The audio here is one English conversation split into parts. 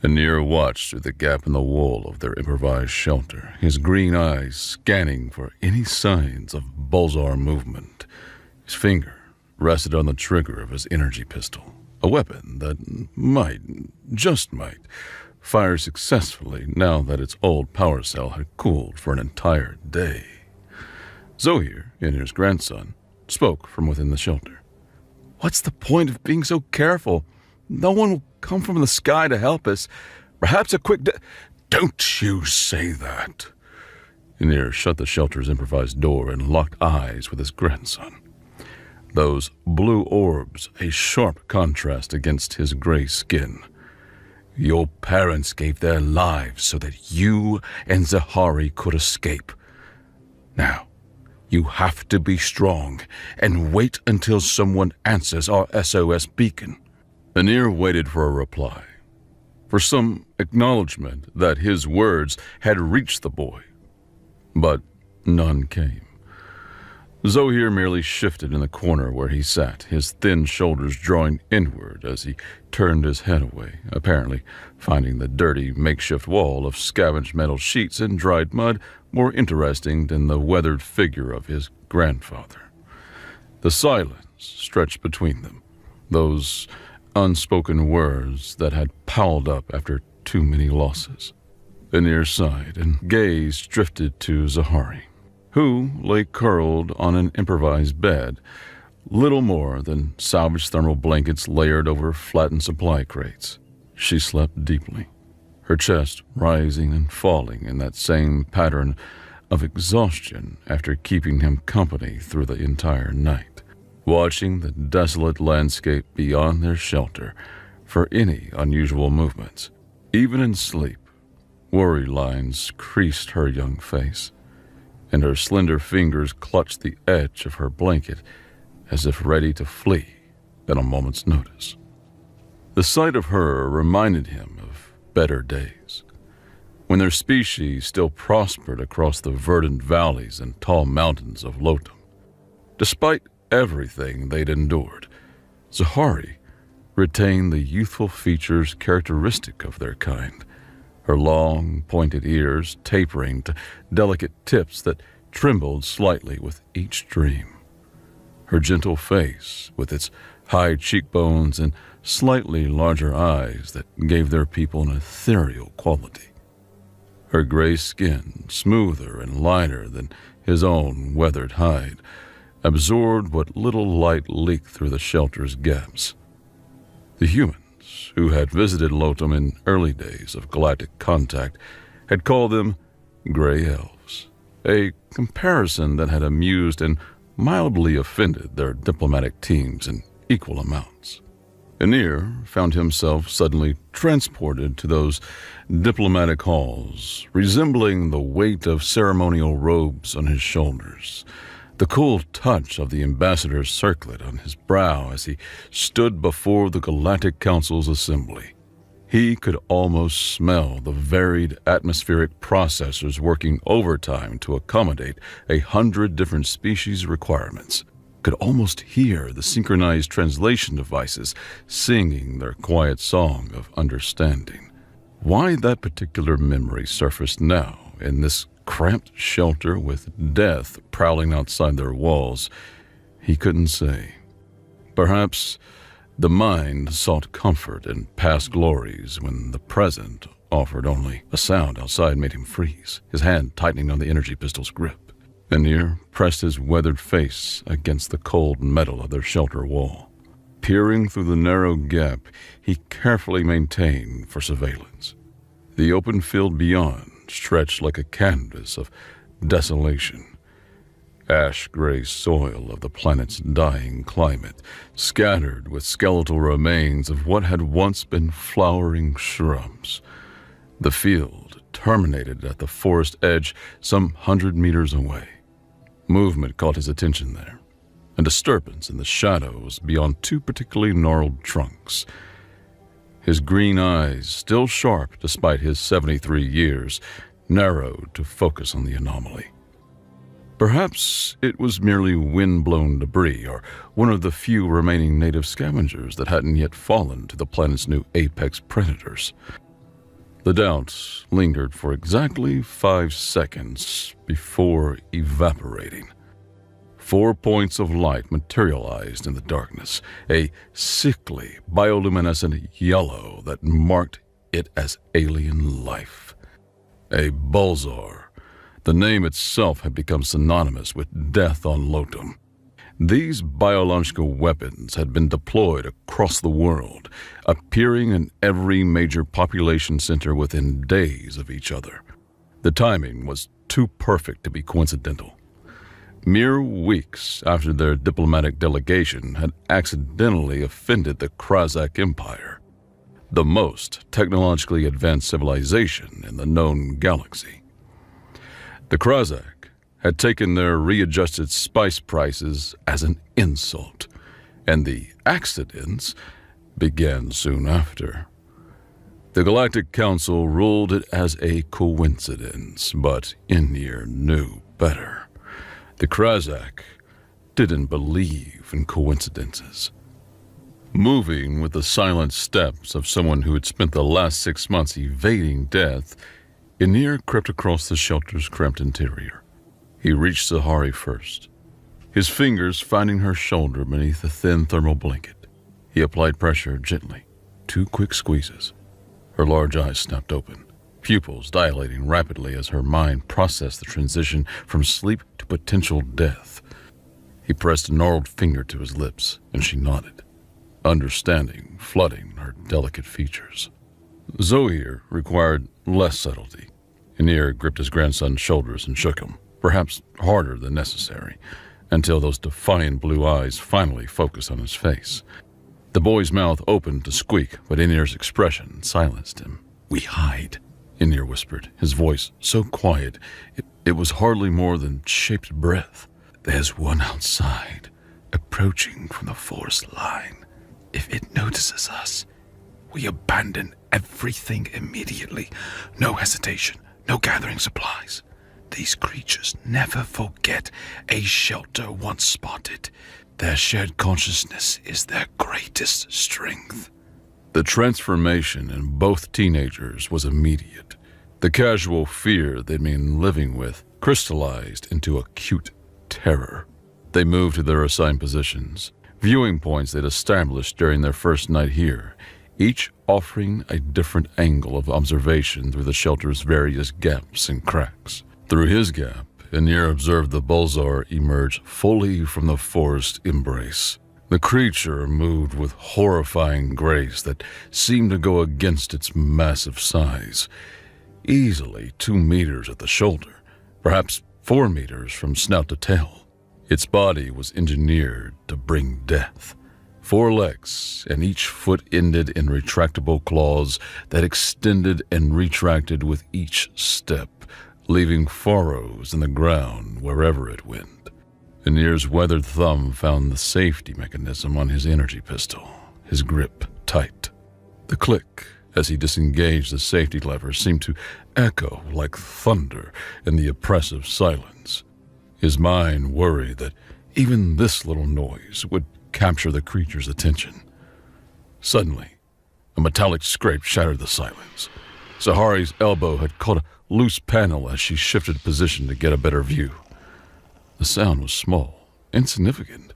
Anir watched through the gap in the wall of their improvised shelter, his green eyes scanning for any signs of Bolzar movement. His finger rested on the trigger of his energy pistol, a weapon that just might, fire successfully now that its old power cell had cooled for an entire day. Zohir, Anir's grandson, spoke from within the shelter. "What's the point of being so careful? No one will come from the sky to help us. Perhaps a quick Don't you say that." Anir shut the shelter's improvised door and locked eyes with his grandson. Those blue orbs, a sharp contrast against his gray skin. "Your parents gave their lives so that you and Zahari could escape. Now, you have to be strong and wait until someone answers our SOS beacon." Anir waited for a reply, for some acknowledgement that his words had reached the boy. But none came. Zohir merely shifted in the corner where he sat, his thin shoulders drawing inward as he turned his head away, apparently finding the dirty makeshift wall of scavenged metal sheets and dried mud more interesting than the weathered figure of his grandfather. The silence stretched between them, those unspoken words that had piled up after too many losses. Anir sighed and gaze drifted to Zahari, who lay curled on an improvised bed, little more than salvaged thermal blankets layered over flattened supply crates. She slept deeply, her chest rising and falling in that same pattern of exhaustion after keeping him company through the entire night, watching the desolate landscape beyond their shelter for any unusual movements. Even in sleep, worry lines creased her young face, and her slender fingers clutched the edge of her blanket as if ready to flee at a moment's notice. The sight of her reminded him of better days, when their species still prospered across the verdant valleys and tall mountains of Lotum. Despite everything they'd endured, Zahari retained the youthful features characteristic of their kind, her long, pointed ears tapering to delicate tips that trembled slightly with each dream. Her gentle face, with its high cheekbones and slightly larger eyes that gave their people an ethereal quality. Her gray skin, smoother and lighter than his own weathered hide, absorbed what little light leaked through the shelter's gaps. The humans who had visited Lotum in early days of galactic contact had called them gray elves, a comparison that had amused and mildly offended their diplomatic teams in equal amounts. Anir found himself suddenly transported to those diplomatic halls, resembling the weight of ceremonial robes on his shoulders, the cool touch of the ambassador's circlet on his brow as he stood before the Galactic Council's assembly. He could almost smell the varied atmospheric processors working overtime to accommodate 100 different species requirements, could almost hear the synchronized translation devices singing their quiet song of understanding. Why that particular memory surfaced now in this cramped shelter with death prowling outside their walls, he couldn't say. Perhaps the mind sought comfort in past glories when the present offered only a sound outside made him freeze, his hand tightening on the energy pistol's grip. Anir pressed his weathered face against the cold metal of their shelter wall. Peering through the narrow gap he carefully maintained for surveillance. The open field beyond stretched like a canvas of desolation. Ash-gray soil of the planet's dying climate, scattered with skeletal remains of what had once been flowering shrubs. The field terminated at the forest edge some 100 meters away. Movement caught his attention there, a disturbance in the shadows beyond two particularly gnarled trunks. His green eyes, still sharp despite his 73 years, narrowed to focus on the anomaly. Perhaps it was merely wind-blown debris or one of the few remaining native scavengers that hadn't yet fallen to the planet's new apex predators. The doubt lingered for exactly 5 seconds before evaporating. 4 points of light materialized in the darkness, a sickly, bioluminescent yellow that marked it as alien life. A Bulzar. The name itself had become synonymous with death on Lotum. These biological weapons had been deployed across the world, appearing in every major population center within days of each other. The timing was too perfect to be coincidental. Mere weeks after their diplomatic delegation had accidentally offended the Krazak Empire, the most technologically advanced civilization in the known galaxy. The Krazak had taken their readjusted spice prices as an insult, and the accidents began soon after. The Galactic Council ruled it as a coincidence, but Inir knew better. The Krazak didn't believe in coincidences. Moving with the silent steps of someone who had spent the last 6 months evading death, Inir crept across the shelter's cramped interior. He reached Zahari first, his fingers finding her shoulder beneath the thin thermal blanket. He applied pressure gently, 2 quick squeezes. Her large eyes snapped open, pupils dilating rapidly as her mind processed the transition from sleep to potential death. He pressed a gnarled finger to his lips, and she nodded, understanding flooding her delicate features. Zohir required less subtlety. Inir gripped his grandson's shoulders and shook him, perhaps harder than necessary, until those defiant blue eyes finally focused on his face. The boy's mouth opened to squeak, but Inir's expression silenced him. "We hide," Inir whispered, his voice so quiet it was hardly more than shaped breath. "There's one outside, approaching from the forest line. If it notices us, we abandon everything immediately. No hesitation, no gathering supplies. These creatures never forget a shelter once spotted. Their shared consciousness is their greatest strength." The transformation in both teenagers was immediate. The casual fear they'd been living with crystallized into acute terror. They moved to their assigned positions, viewing points they'd established during their first night here, each offering a different angle of observation through the shelter's various gaps and cracks. Through his gap, Inir observed the Bulzar emerge fully from the forest embrace. The creature moved with horrifying grace that seemed to go against its massive size. Easily 2 meters at the shoulder, perhaps 4 meters from snout to tail. Its body was engineered to bring death. 4 legs, and each foot ended in retractable claws that extended and retracted with each step, leaving furrows in the ground wherever it went. Inir's weathered thumb found the safety mechanism on his energy pistol, his grip tight. The click as he disengaged the safety lever seemed to echo like thunder in the oppressive silence. His mind worried that even this little noise would capture the creature's attention. Suddenly, a metallic scrape shattered the silence. Zahari's elbow had caught a loose panel as she shifted position to get a better view. The sound was small, insignificant,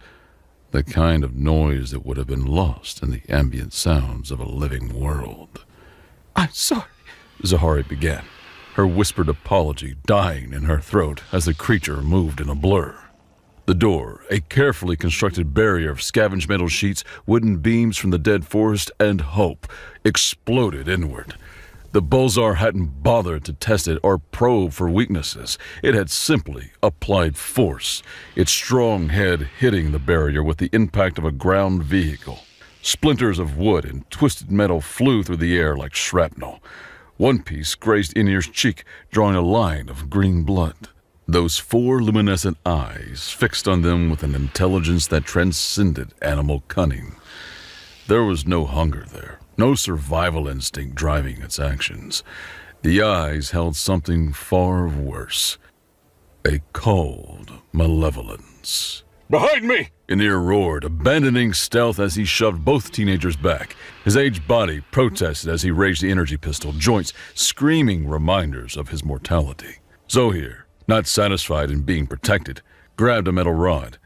the kind of noise that would have been lost in the ambient sounds of a living world. "I'm sorry," Zahari began, her whispered apology dying in her throat as the creature moved in a blur. The door, a carefully constructed barrier of scavenged metal sheets, wooden beams from the dead forest, and hope, exploded inward. The Bulzar hadn't bothered to test it or probe for weaknesses. It had simply applied force, its strong head hitting the barrier with the impact of a ground vehicle. Splinters of wood and twisted metal flew through the air like shrapnel. One piece grazed Inir's cheek, drawing a line of green blood. Those 4 luminescent eyes fixed on them with an intelligence that transcended animal cunning. There was no hunger there, no survival instinct driving its actions. The eyes held something far worse, a cold malevolence. Behind me! Anir roared, abandoning stealth as he shoved both teenagers back. His aged body protested as he raised the energy pistol, joints screaming reminders of his mortality. Zohir, not satisfied in being protected, grabbed a metal rod,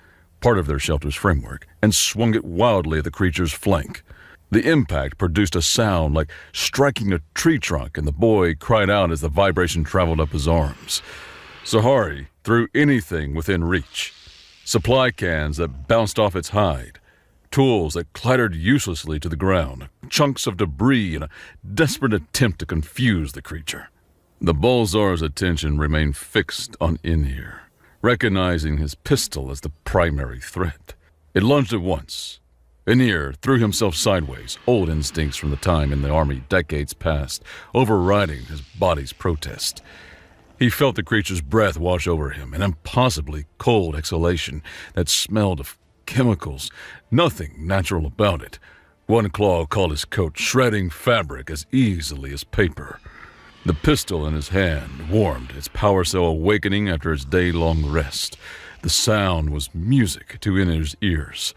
part of their shelter's framework, and swung it wildly at the creature's flank. The impact produced a sound like striking a tree trunk, and the boy cried out as the vibration traveled up his arms. Zahari threw anything within reach. Supply cans that bounced off its hide, tools that clattered uselessly to the ground, chunks of debris in a desperate attempt to confuse the creature. The Bolzar's attention remained fixed on Inir, recognizing his pistol as the primary threat. It lunged at once. Inir threw himself sideways, old instincts from the time in the army decades past, overriding his body's protest. He felt the creature's breath wash over him, an impossibly cold exhalation that smelled of chemicals, nothing natural about it. One claw caught his coat, shredding fabric as easily as paper. The pistol in his hand warmed, its power cell awakening after its day-long rest. The sound was music to Inir's ears,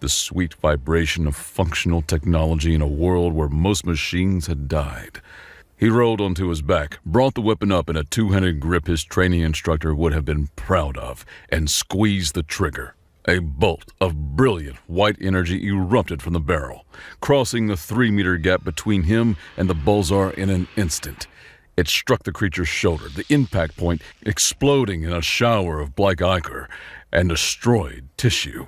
the sweet vibration of functional technology in a world where most machines had died. He rolled onto his back, brought the weapon up in a two-handed grip his training instructor would have been proud of, and squeezed the trigger. A bolt of brilliant white energy erupted from the barrel, crossing the 3-meter gap between him and the Bolzar in an instant. It struck the creature's shoulder, the impact point exploding in a shower of black ichor and destroyed tissue.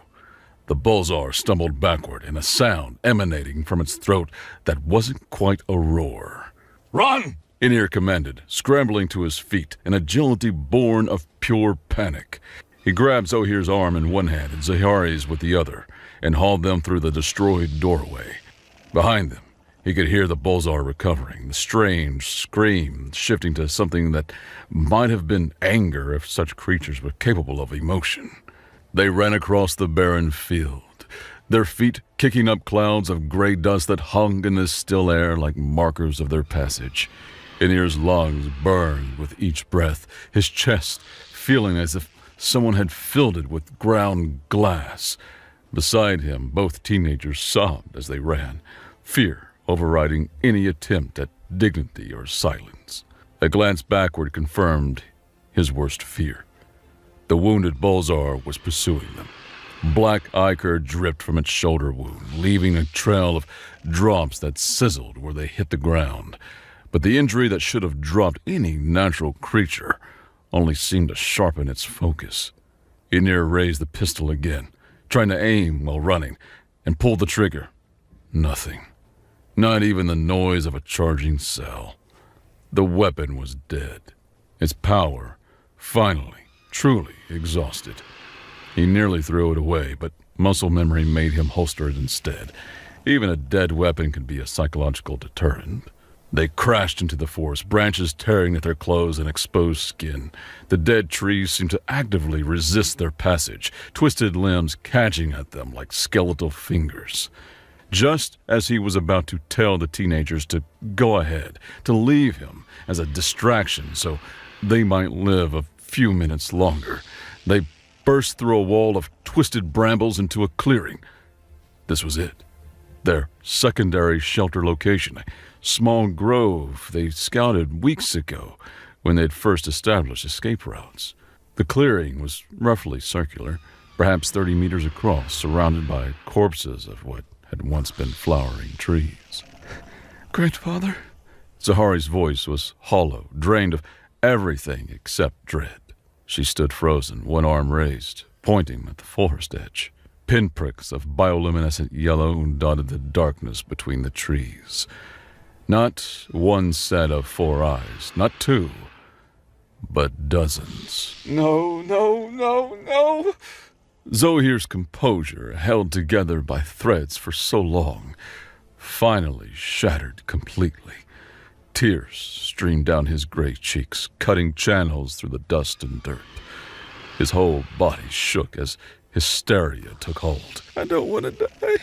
The Bolzar stumbled backward in a sound emanating from its throat that wasn't quite a roar. "Run!" Inir commanded, scrambling to his feet, an agility born of pure panic. He grabbed Zohir's arm in one hand and Zahari's with the other, and hauled them through the destroyed doorway. Behind them, he could hear the Bolzar recovering, the strange scream shifting to something that might have been anger if such creatures were capable of emotion. They ran across the barren field, their feet kicking up clouds of gray dust that hung in the still air like markers of their passage. Inir's lungs burned with each breath, his chest feeling as if someone had filled it with ground glass. Beside him, both teenagers sobbed as they ran, fear overriding any attempt at dignity or silence. A glance backward confirmed his worst fear. The wounded Bolzar was pursuing them. Black ichor dripped from its shoulder wound, leaving a trail of drops that sizzled where they hit the ground. But the injury that should have dropped any natural creature only seemed to sharpen its focus. Inir raised the pistol again, trying to aim while running, and pulled the trigger. Nothing. Not even the noise of a charging cell. The weapon was dead. Its power, finally, truly exhausted. He nearly threw it away, but muscle memory made him holster it instead. Even a dead weapon can be a psychological deterrent. They crashed into the forest, branches tearing at their clothes and exposed skin. The dead trees seemed to actively resist their passage, twisted limbs catching at them like skeletal fingers. Just as he was about to tell the teenagers to go ahead, to leave him as a distraction so they might live a few minutes longer, they burst through a wall of twisted brambles into a clearing. This was it. Their secondary shelter location, a small grove they scouted weeks ago when they'd first established escape routes. The clearing was roughly circular, perhaps 30 meters across, surrounded by corpses of what had once been flowering trees. "Grandfather?" Zahari's voice was hollow, drained of everything except dread. She stood frozen, one arm raised, pointing at the forest edge. Pinpricks of bioluminescent yellow dotted the darkness between the trees. Not one set of 4 eyes, not 2, but dozens. "No, no, no, no!" Zohir's composure, held together by threads for so long, finally shattered completely. Tears streamed down his gray cheeks, cutting channels through the dust and dirt. His whole body shook as hysteria took hold. "I don't want to die.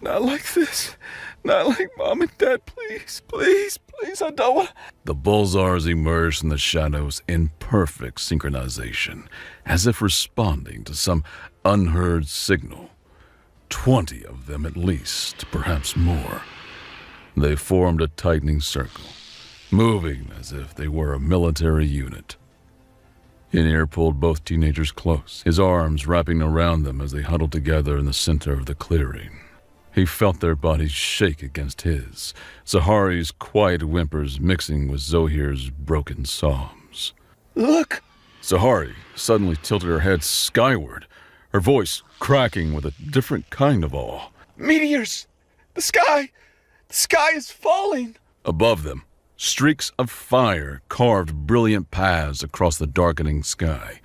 Not like this. Not like Mom and Dad. Please, please, please, I don't want..." The Bolzars emerged from the shadows in perfect synchronization, as if responding to some unheard signal. 20 of them at least, perhaps more. They formed a tightening circle, moving as if they were a military unit. Ynir pulled both teenagers close, his arms wrapping around them as they huddled together in the center of the clearing. He felt their bodies shake against his, Zahari's quiet whimpers mixing with Zohir's broken sobs. Look! Zahari suddenly tilted her head skyward, her voice cracking with a different kind of awe. Meteors! The sky! The sky is falling! Above them, streaks of fire carved brilliant paths across the darkening sky,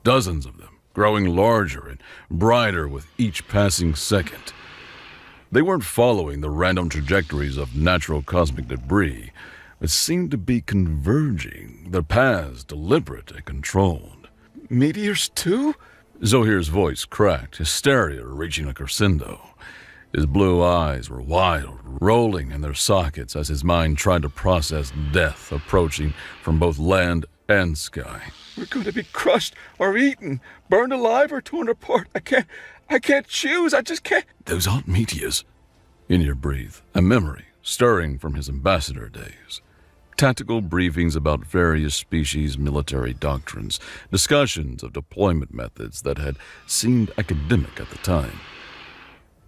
dozens of them growing larger and brighter with each passing second. They weren't following the random trajectories of natural cosmic debris, but seemed to be converging, their paths deliberate and controlled. Meteors too? Zohir's voice cracked, hysteria reaching a crescendo. His blue eyes were wild, rolling in their sockets as his mind tried to process death approaching from both land and sky. We're going to be crushed or eaten, burned alive or torn apart. I can't choose. I just can't. Those aren't meteors. Ynir breathed, a memory stirring from his ambassador days. Tactical briefings about various species' military doctrines, discussions of deployment methods that had seemed academic at the time.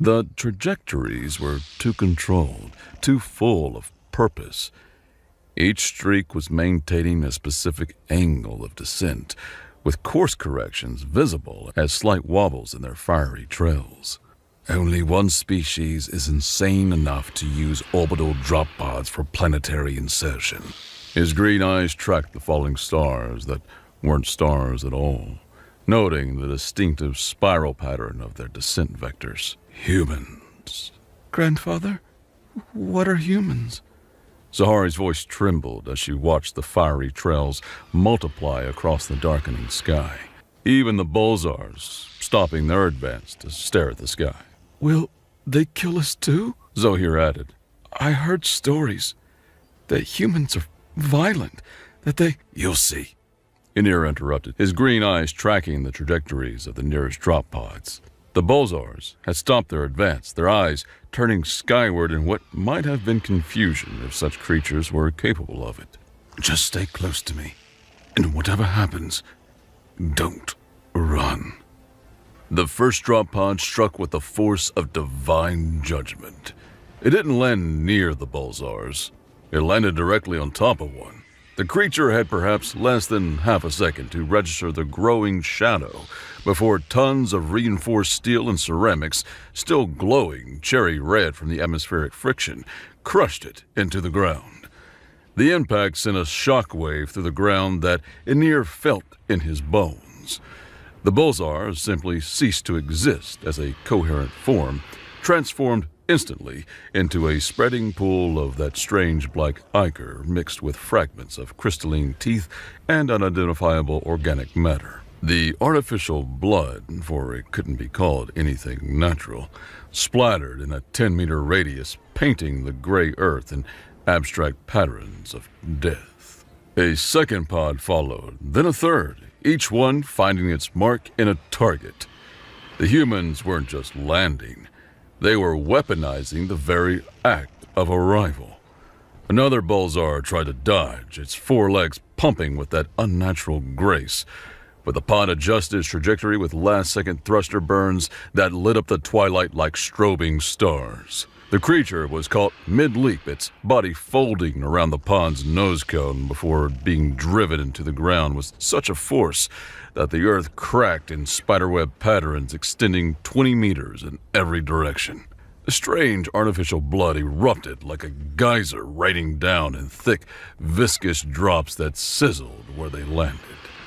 The trajectories were too controlled, too full of purpose. Each streak was maintaining a specific angle of descent, with course corrections visible as slight wobbles in their fiery trails. Only one species is insane enough to use orbital drop pods for planetary insertion. His green eyes tracked the falling stars that weren't stars at all, noting the distinctive spiral pattern of their descent vectors. Humans. Grandfather, what are humans? Zahari's voice trembled as she watched the fiery trails multiply across the darkening sky. Even the Bolzars stopping their advance to stare at the sky. Will they kill us too? Zohir added. I heard stories that humans are violent, that they... You'll see. Ynir interrupted, his green eyes tracking the trajectories of the nearest drop pods. The Bolzars had stopped their advance, their eyes turning skyward in what might have been confusion if such creatures were capable of it. Just stay close to me, and whatever happens, don't run. The first drop pod struck with the force of divine judgment. It didn't land near the Bolzars. It landed directly on top of one. The creature had perhaps less than half a second to register the growing shadow before tons of reinforced steel and ceramics, still glowing cherry red from the atmospheric friction, crushed it into the ground. The impact sent a shockwave through the ground that Ynir felt in his bones. The Bolzars simply ceased to exist as a coherent form, transformed instantly into a spreading pool of that strange black ichor mixed with fragments of crystalline teeth and unidentifiable organic matter. The artificial blood, for it couldn't be called anything natural, splattered in a 10-meter radius, painting the gray earth in abstract patterns of death. A second pod followed, then a third, each one finding its mark in a target. The humans weren't just landing. They were weaponizing the very act of arrival. Another Bolzar tried to dodge, its forelegs pumping with that unnatural grace, but the pod adjusted its trajectory with last-second thruster burns that lit up the twilight like strobing stars. The creature was caught mid-leap, its body folding around the pod's nose cone before being driven into the ground with such a force that the earth cracked in spiderweb patterns extending 20 meters in every direction. The strange artificial blood erupted like a geyser raining down in thick, viscous drops that sizzled where they landed.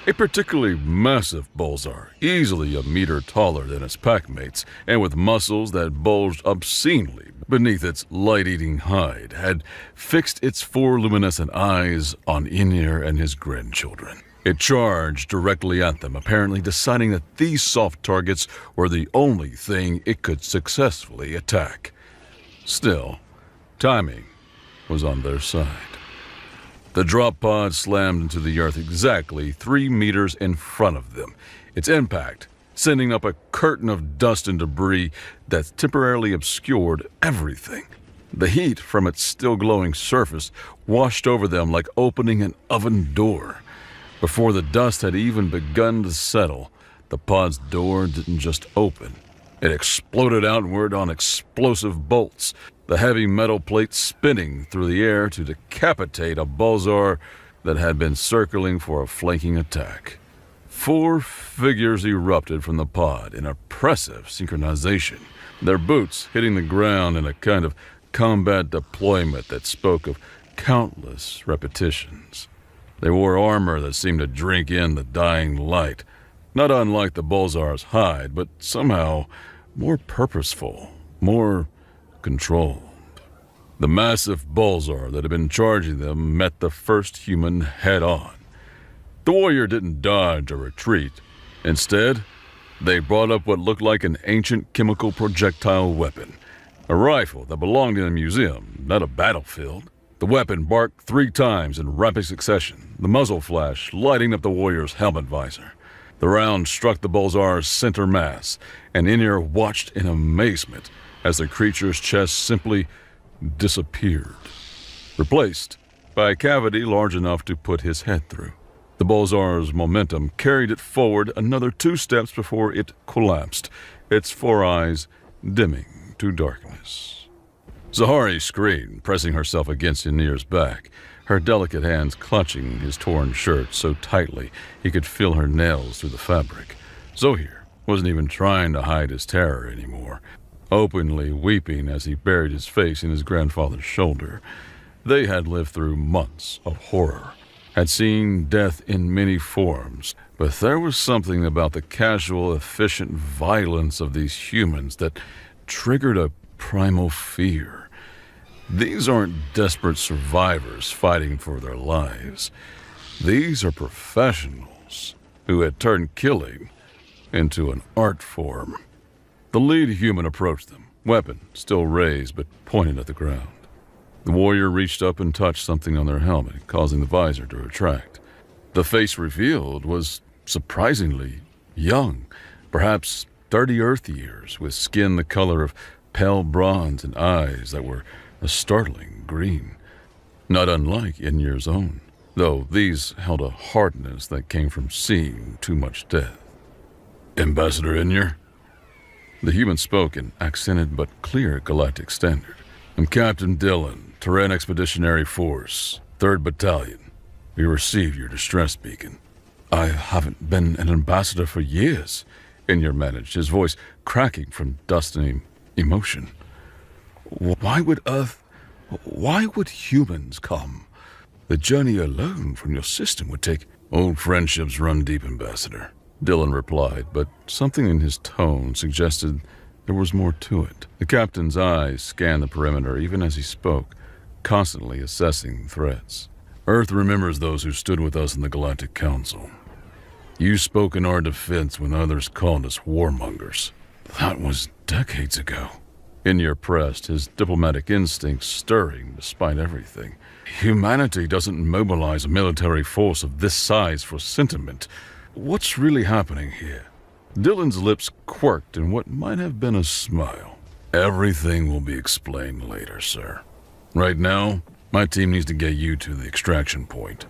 A particularly massive Bolzar, easily a meter taller than its packmates, and with muscles that bulged obscenely beneath its light-eating hide, had fixed its four luminescent eyes on Ynir and his grandchildren. It charged directly at them, apparently deciding that these soft targets were the only thing it could successfully attack. Still, timing was on their side. The drop pod slammed into the earth exactly 3 meters in front of them, its impact sending up a curtain of dust and debris that temporarily obscured everything. The heat from its still glowing surface washed over them like opening an oven door. Before the dust had even begun to settle, the pod's door didn't just open. It exploded outward on explosive bolts, the heavy metal plate spinning through the air to decapitate a Balzar that had been circling for a flanking attack. 4 figures erupted from the pod in oppressive synchronization, their boots hitting the ground in a kind of combat deployment that spoke of countless repetitions. They wore armor that seemed to drink in the dying light, not unlike the Balzar's hide, but somehow more purposeful, more controlled. The massive Balzar that had been charging them met the first human head-on. The warrior didn't dodge or retreat. Instead, they brought up what looked like an ancient chemical projectile weapon, a rifle that belonged in a museum, not a battlefield. The weapon barked 3 times in rapid succession, the muzzle flash lighting up the warrior's helmet visor. The round struck the Balzar's center mass, and Inir watched in amazement as the creature's chest simply disappeared, replaced by a cavity large enough to put his head through. The Balzar's momentum carried it forward another 2 steps before it collapsed, its 4 eyes dimming to darkness. Zahari screamed, pressing herself against Inir's back, her delicate hands clutching his torn shirt so tightly he could feel her nails through the fabric. Zohir wasn't even trying to hide his terror anymore, openly weeping as he buried his face in his grandfather's shoulder. They had lived through months of horror, had seen death in many forms, but there was something about the casual, efficient violence of these humans that triggered a primal fear. These aren't desperate survivors fighting for their lives. These are professionals who had turned killing into an art form. The lead human approached them, weapon still raised but pointed at the ground. The warrior reached up and touched something on their helmet, causing the visor to retract. The face revealed was surprisingly young, perhaps 30 Earth years, with skin the color of pale bronze and eyes that were a startling green. Not unlike Inir's own, though these held a hardness that came from seeing too much death. "Ambassador Inir?" The human spoke in accented but clear galactic standard. "I'm Captain Dillon, Terran Expeditionary Force, 3rd Battalion. We received your distress beacon." "I haven't been an ambassador for years," Inir managed, his voice cracking from dusty emotion. Why would humans come? The journey alone from your system would take..." "Old friendships run deep, Ambassador," Dillon replied, but something in his tone suggested there was more to it. The captain's eyes scanned the perimeter even as he spoke, constantly assessing threats. "Earth remembers those who stood with us in the Galactic Council. You spoke in our defense when others called us warmongers. That was decades ago." Inir pressed, his diplomatic instincts stirring despite everything. "Humanity doesn't mobilize a military force of this size for sentiment. What's really happening here?" Dillon's lips quirked in what might have been a smile. "Everything will be explained later, sir. Right now, my team needs to get you to the extraction point.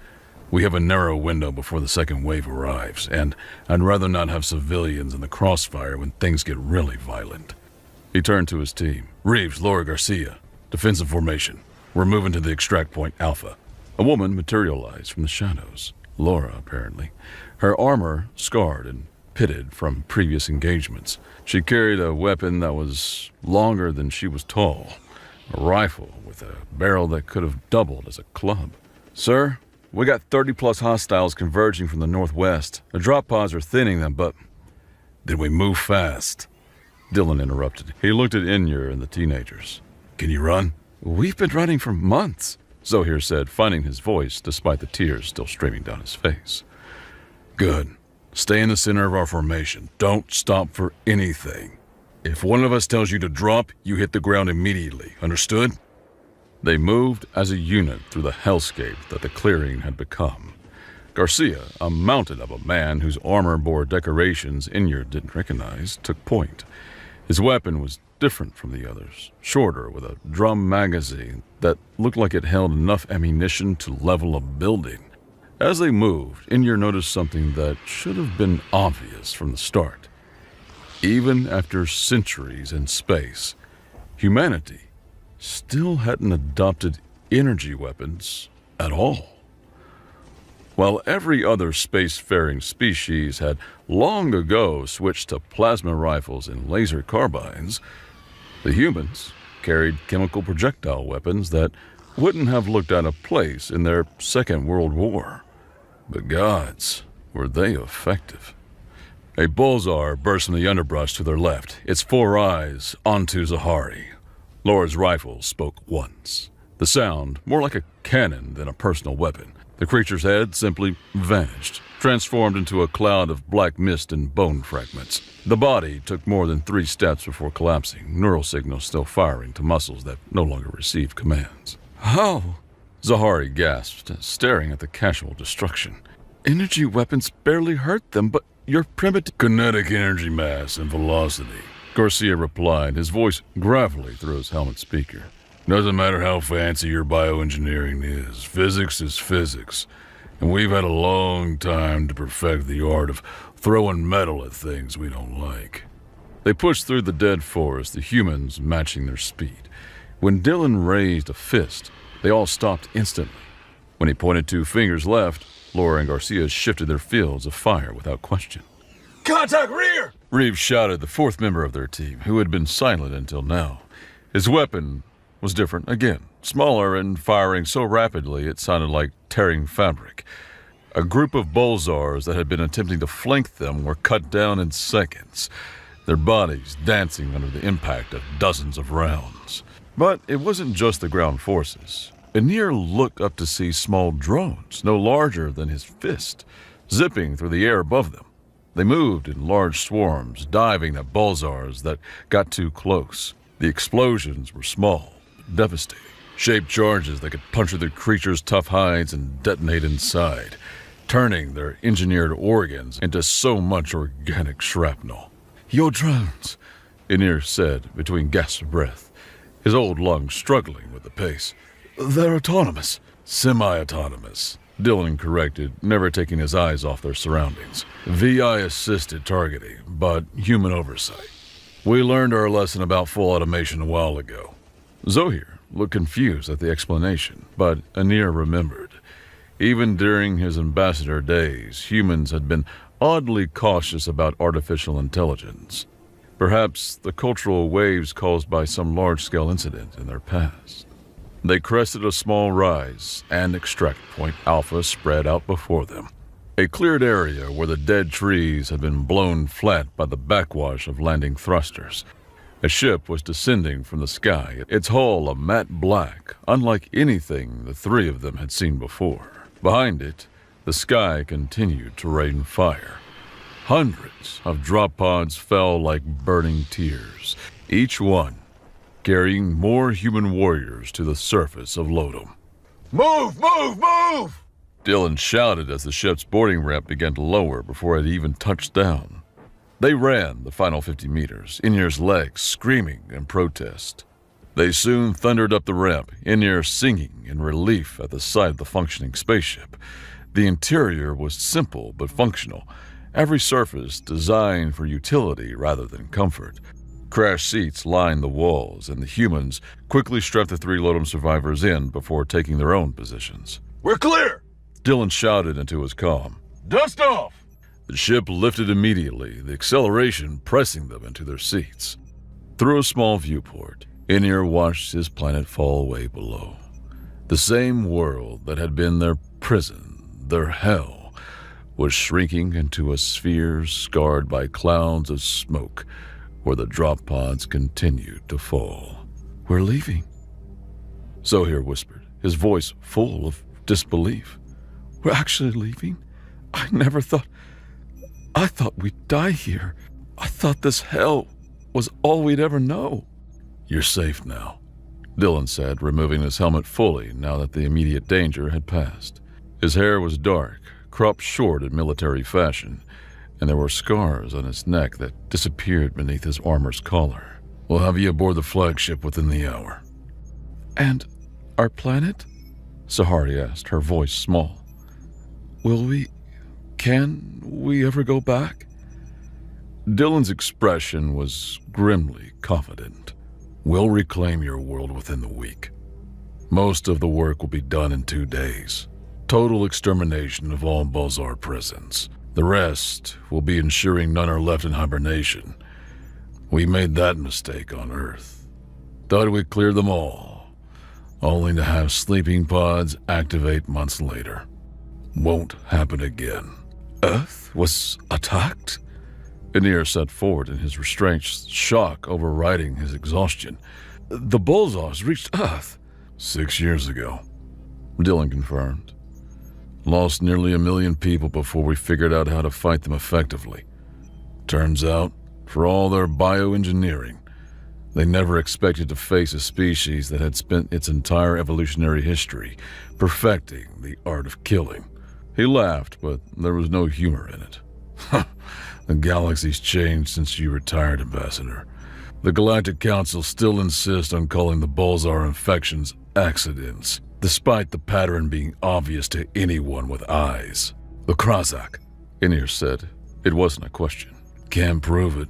We have a narrow window before the second wave arrives, and I'd rather not have civilians in the crossfire when things get really violent." He turned to his team. "Reeves, Laura Garcia, defensive formation. We're moving to the extract point Alpha." A woman materialized from the shadows. Laura, apparently. Her armor scarred and pitted from previous engagements. She carried a weapon that was longer than she was tall. A rifle with a barrel that could have doubled as a club. "Sir, we got 30-plus hostiles converging from the northwest. The drop pods are thinning them, but..." "Then we move fast," Dillon interrupted. He looked at Inir and the teenagers. "Can you run?" "We've been running for months," Zohir said, finding his voice despite the tears still streaming down his face. "Good. Stay in the center of our formation. Don't stop for anything. If one of us tells you to drop, you hit the ground immediately. Understood?" They moved as a unit through the hellscape that the clearing had become. Garcia, a mountain of a man whose armor bore decorations Inyar didn't recognize, took point. His weapon was different from the others, shorter with a drum magazine that looked like it held enough ammunition to level a building. As they moved, Inyar noticed something that should have been obvious from the start. Even after centuries in space, humanity still hadn't adopted energy weapons at all. While every other spacefaring species had long ago switched to plasma rifles and laser carbines, the humans carried chemical projectile weapons that wouldn't have looked out of place in their Second World War. But gods, were they effective. A bullseye burst from the underbrush to their left, its 4 eyes onto Zahari. Laura's rifle spoke once, the sound more like a cannon than a personal weapon. The creature's head simply vanished, transformed into a cloud of black mist and bone fragments. The body took more than 3 steps before collapsing, neural signals still firing to muscles that no longer received commands. How? Zahari gasped, staring at the casual destruction. Energy weapons barely hurt them, but your primitive... Kinetic energy mass and velocity, Garcia replied, his voice gravelly through his helmet speaker. Doesn't matter how fancy your bioengineering is physics, and we've had a long time to perfect the art of throwing metal at things we don't like. They pushed through the dead forest, the humans matching their speed. When Dylan raised a fist, they all stopped instantly. When he pointed 2 fingers left, Laura and Garcia shifted their fields of fire without question. Contact rear! Reeves shouted, the 4th member of their team, who had been silent until now. His weapon was different again, smaller and firing so rapidly it sounded like tearing fabric. A group of bullsars that had been attempting to flank them were cut down in seconds, their bodies dancing under the impact of dozens of rounds. But it wasn't just the ground forces. Inyar looked up to see small drones, no larger than his fist, zipping through the air above them. They moved in large swarms, diving at bullsars that got too close. The explosions were small, devastating, shaped charges that could puncture the creature's tough hides and detonate inside, turning their engineered organs into so much organic shrapnel. Your drones, Inyar said between gasps of breath, his old lungs struggling with the pace. They're autonomous. Semi-autonomous, Dylan corrected, never taking his eyes off their surroundings. VI-assisted targeting, but human oversight. We learned our lesson about full automation a while ago. Zohir looked confused at the explanation, but Inyar remembered. Even during his ambassador days, humans had been oddly cautious about artificial intelligence. Perhaps the cultural waves caused by some large-scale incident in their past. They crested a small rise, and extract point Alpha spread out before them. A cleared area where the dead trees had been blown flat by the backwash of landing thrusters. A ship was descending from the sky, its hull a matte black, unlike anything the 3 of them had seen before. Behind it, the sky continued to rain fire. Hundreds of drop pods fell like burning tears, each one carrying more human warriors to the surface of Lodom. Move! Move! Move! Dylan shouted as the ship's boarding ramp began to lower before it even touched down. They ran the final 50 meters, Inyar's legs screaming in protest. They soon thundered up the ramp, Inyar singing in relief at the sight of the functioning spaceship. The interior was simple but functional, every surface designed for utility rather than comfort. Crash seats lined the walls, and the humans quickly strapped the 3 Lodom survivors in before taking their own positions. We're clear! Dylan shouted into his comm. Dust off! The ship lifted immediately, the acceleration pressing them into their seats. Through a small viewport, Inyar watched his planet fall away below. The same world that had been their prison, their hell, was shrinking into a sphere scarred by clouds of smoke where the drop pods continued to fall. We're leaving, Zohir whispered, his voice full of disbelief. We're actually leaving? I thought we'd die here. I thought this hell was all we'd ever know. You're safe now, Dylan said, removing his helmet fully now that the immediate danger had passed. His hair was dark, cropped short in military fashion, and there were scars on his neck that disappeared beneath his armor's collar. "We'll have you aboard the flagship within the hour." And our planet? Sahari asked, her voice small. Can we ever go back? Dylan's expression was grimly confident. "We'll reclaim your world within the week. Most of the work will be done in 2 days. Total extermination of all Bozar prisons. The rest will be ensuring none are left in hibernation. We made that mistake on Earth. Thought we'd clear them all, only to have sleeping pods activate months later. Won't happen again." Earth was attacked? Anir sat forward in his restraint, shock overriding his exhaustion. "The Bolzars reached Earth." 6 years ago, Dylan confirmed. "Lost nearly 1 million people before we figured out how to fight them effectively. Turns out, for all their bioengineering, they never expected to face a species that had spent its entire evolutionary history perfecting the art of killing." He laughed, but there was no humor in it. "The galaxy's changed since you retired, Ambassador. The Galactic Council still insists on calling the Bolzar infections accidents, despite the pattern being obvious to anyone with eyes." "The Krazak," Anir said. It wasn't a question. "Can't prove it."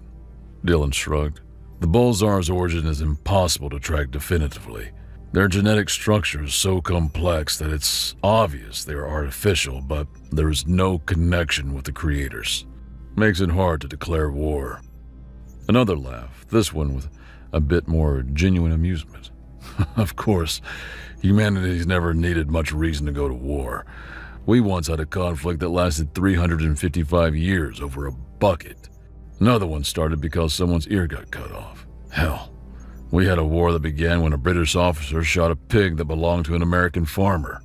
Dylan shrugged. "The Bolzar's origin is impossible to track definitively. Their genetic structure is so complex that it's obvious they are artificial, but there is no connection with the creators. Makes it hard to declare war." Another laugh, this one with a bit more genuine amusement. "Of course, humanity's never needed much reason to go to war. We once had a conflict that lasted 355 years over a bucket. Another one started because someone's ear got cut off. Hell, we had a war that began when a British officer shot a pig that belonged to an American farmer."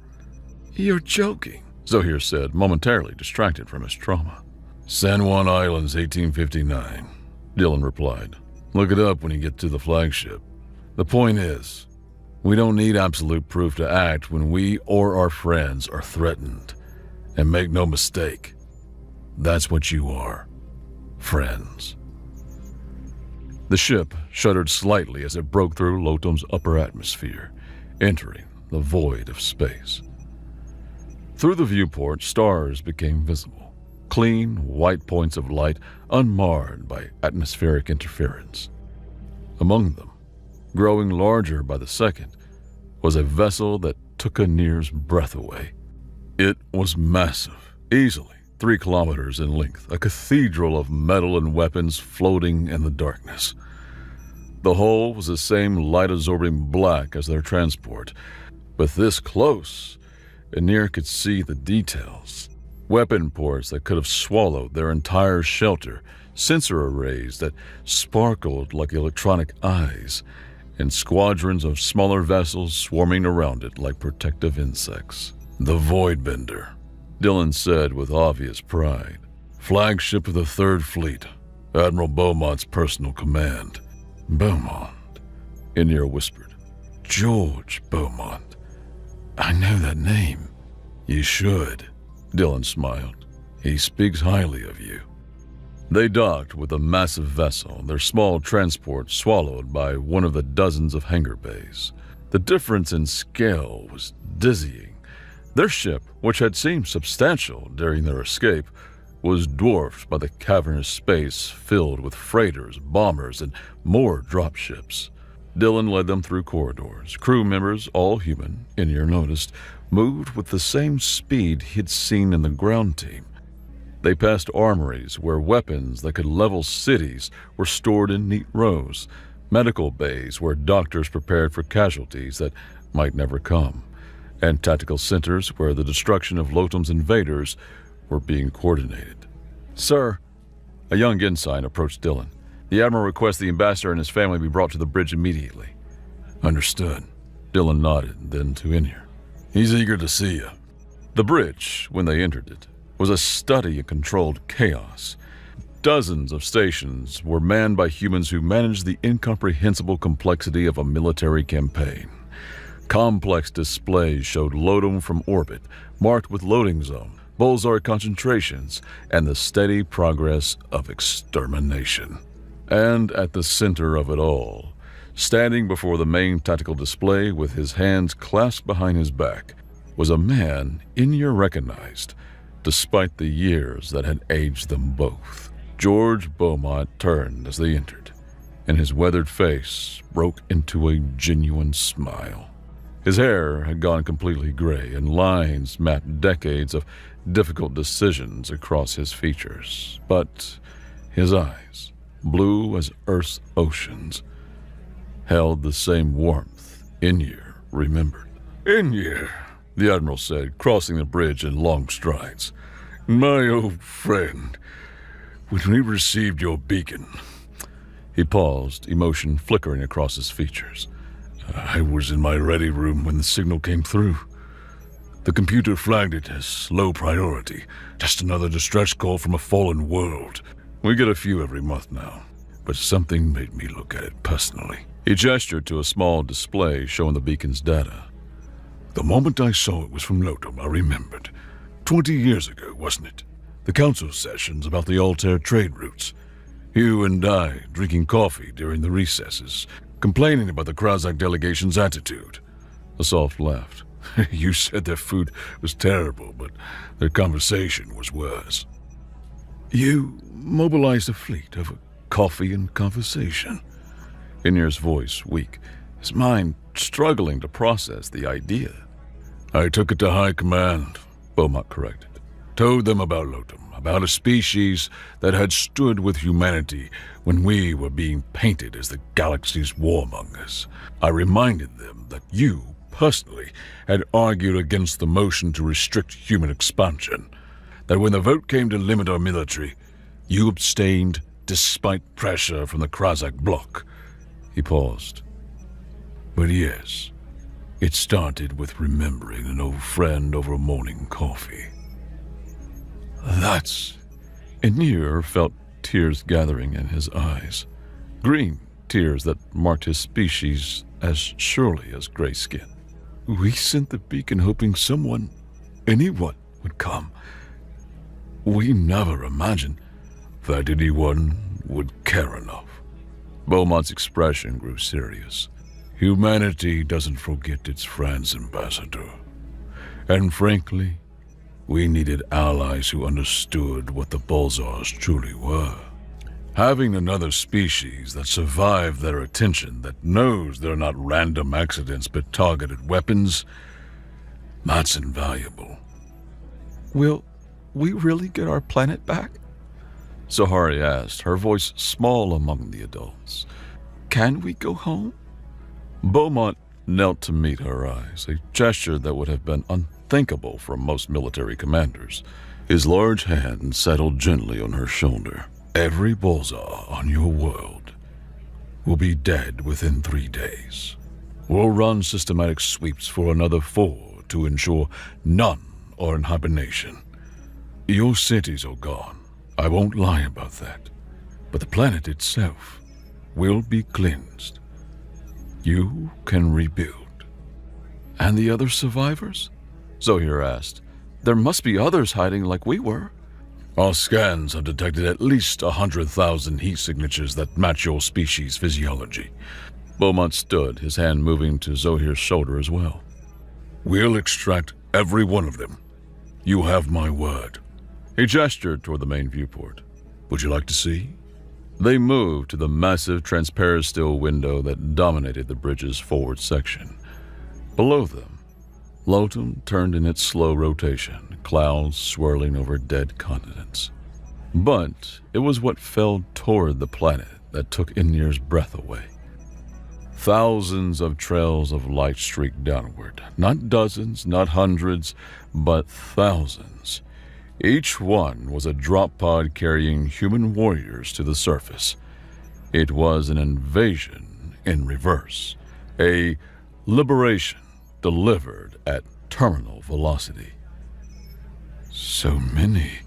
"You're joking," Zohir said, momentarily distracted from his trauma. "San Juan Islands, 1859, Dylan replied. "Look it up when you get to the flagship. The point is, we don't need absolute proof to act when we or our friends are threatened. And make no mistake, that's what you are. Friends." The ship shuddered slightly as it broke through Lotum's upper atmosphere, entering the void of space. Through the viewport, stars became visible, clean, white points of light unmarred by atmospheric interference. Among them, growing larger by the second, was a vessel that took Anir's breath away. It was massive, easily 3 kilometers in length, a cathedral of metal and weapons floating in the darkness. The hull was the same light-absorbing black as their transport, but this close, Anir could see the details. Weapon ports that could have swallowed their entire shelter, sensor arrays that sparkled like electronic eyes, and squadrons of smaller vessels swarming around it like protective insects. "The Voidbender," Dylan said with obvious pride. "Flagship of the 3rd Fleet, Admiral Beaumont's personal command." "Beaumont," Anir whispered. "George Beaumont. I know that name." "You should," Dylan smiled. "He speaks highly of you." They docked with a massive vessel, their small transport swallowed by one of the dozens of hangar bays. The difference in scale was dizzying. Their ship, which had seemed substantial during their escape, was dwarfed by the cavernous space filled with freighters, bombers, and more dropships. Dylan led them through corridors. Crew members, all human, Anir noticed, moved with the same speed he'd seen in the ground team. They passed armories where weapons that could level cities were stored in neat rows, medical bays where doctors prepared for casualties that might never come, and tactical centers where the destruction of Lotum's invaders were being coordinated. "Sir," a young ensign approached Dylan. "The Admiral requests the Ambassador and his family be brought to the bridge immediately." "Understood." Dylan nodded, then to Anir. "He's eager to see you." The bridge, when they entered it, was a study in controlled chaos. Dozens of stations were manned by humans who managed the incomprehensible complexity of a military campaign. Complex displays showed Lotum from orbit, marked with loading zone, Bolzar concentrations, and the steady progress of extermination. And at the center of it all, standing before the main tactical display with his hands clasped behind his back, was a man Inyar recognized, despite the years that had aged them both. George Beaumont turned as they entered, and his weathered face broke into a genuine smile. His hair had gone completely gray, and lines mapped decades of difficult decisions across his features. But his eyes, blue as Earth's oceans, held the same warmth Inyar remembered. "Inyar," the Admiral said, crossing the bridge in long strides. "My old friend, when we received your beacon..." He paused, emotion flickering across his features. "I was in my ready room when the signal came through. The computer flagged it as low priority, just another distress call from a fallen world. We get a few every month now, but something made me look at it personally." He gestured to a small display showing the beacon's data. "The moment I saw it was from Lotum, I remembered. 20 years ago, wasn't it? The council sessions about the Altair trade routes. You and I drinking coffee during the recesses, complaining about the Krazak delegation's attitude." A soft laughed. "You said their food was terrible, but their conversation was worse. You mobilized a fleet of coffee and conversation." Inyar's voice weak, his mind struggling to process the idea. "I took it to High Command," Beaumont corrected. "Told them about Lotum, about a species that had stood with humanity when we were being painted as the galaxy's warmongers. I reminded them that you, personally, had argued against the motion to restrict human expansion, that when the vote came to limit our military, you abstained despite pressure from the Krazak bloc." He paused. "But yes, it started with remembering an old friend over a morning coffee." "That's..." Inyar felt tears gathering in his eyes. Green tears that marked his species as surely as gray skin. "We sent the beacon hoping someone, anyone, would come. We never imagined that anyone would care enough." Beaumont's expression grew serious. "Humanity doesn't forget its friends, Ambassador. And frankly, we needed allies who understood what the Bolzars truly were. Having another species that survived their attention, that knows they're not random accidents but targeted weapons, that's invaluable." "Will we really get our planet back?" Zahari asked, her voice small among the adults. "Can we go home?" Beaumont knelt to meet her eyes, a gesture that would have been unthinkable for most military commanders. His large hand settled gently on her shoulder. "Every Bolzar on your world will be dead within 3 days. We'll run systematic sweeps for another 4 to ensure none are in hibernation. Your cities are gone. I won't lie about that. But the planet itself will be cleansed. You can rebuild." "And the other survivors?" Zohir asked. "There must be others hiding like we were." "Our scans have detected at least 100,000 heat signatures that match your species' physiology." Beaumont stood, his hand moving to Zohir's shoulder as well. "We'll extract every one of them. You have my word." He gestured toward the main viewport. "Would you like to see?" They moved to the massive transparent steel window that dominated the bridge's forward section. Below them, Lotum turned in its slow rotation, clouds swirling over dead continents. But it was what fell toward the planet that took Inyar's breath away. Thousands of trails of light streaked downward, not dozens, not hundreds, but thousands. Each one was a drop pod carrying human warriors to the surface. It was an invasion in reverse, a liberation delivered at terminal velocity. "So many,"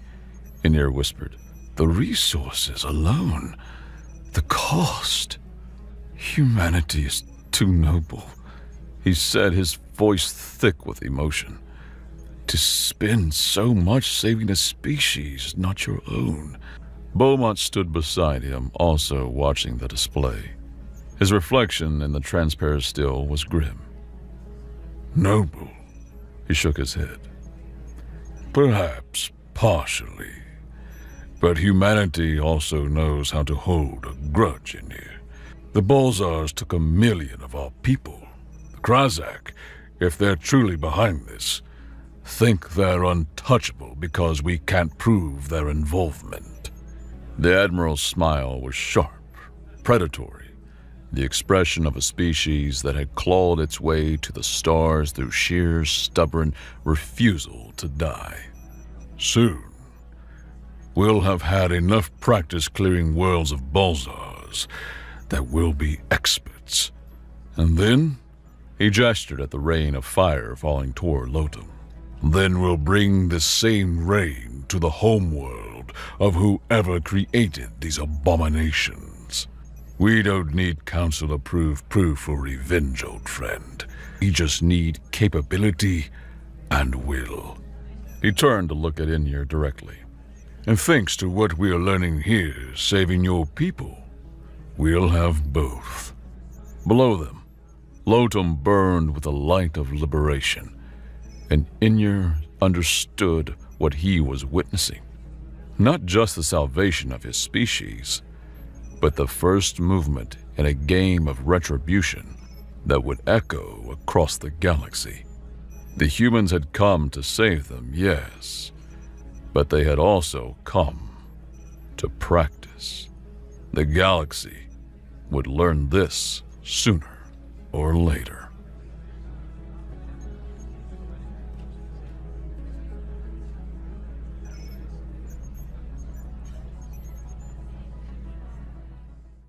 Inyar whispered. "The resources alone, the cost. Humanity is too noble," he said, his voice thick with emotion. to spend so much saving a species not your own. Beaumont stood beside him, also watching the display. His reflection in the transparent still was grim. Noble. He shook his head. Perhaps partially. But humanity also knows how to hold a grudge in here. The Balzars took 1 million of our people. The Krazak, if they're truly behind this, think they're untouchable because we can't prove their involvement. The Admiral's smile was sharp, predatory, the expression of a species that had clawed its way to the stars through sheer, stubborn refusal to die. Soon, we'll have had enough practice clearing worlds of Balzars that we'll be experts. And then, he gestured at the rain of fire falling toward Lotum. Then we'll bring the same rain to the homeworld of whoever created these abominations. We don't need council-approved proof for revenge, old friend. We just need capability and will. He turned to look at Inyar directly. And thanks to what we are learning here, saving your people, we'll have both. Below them, Lotum burned with the light of liberation, and Inyar understood what he was witnessing. Not just the salvation of his species, but the first movement in a game of retribution that would echo across the galaxy. The humans had come to save them, yes, but they had also come to practice. The galaxy would learn this sooner or later.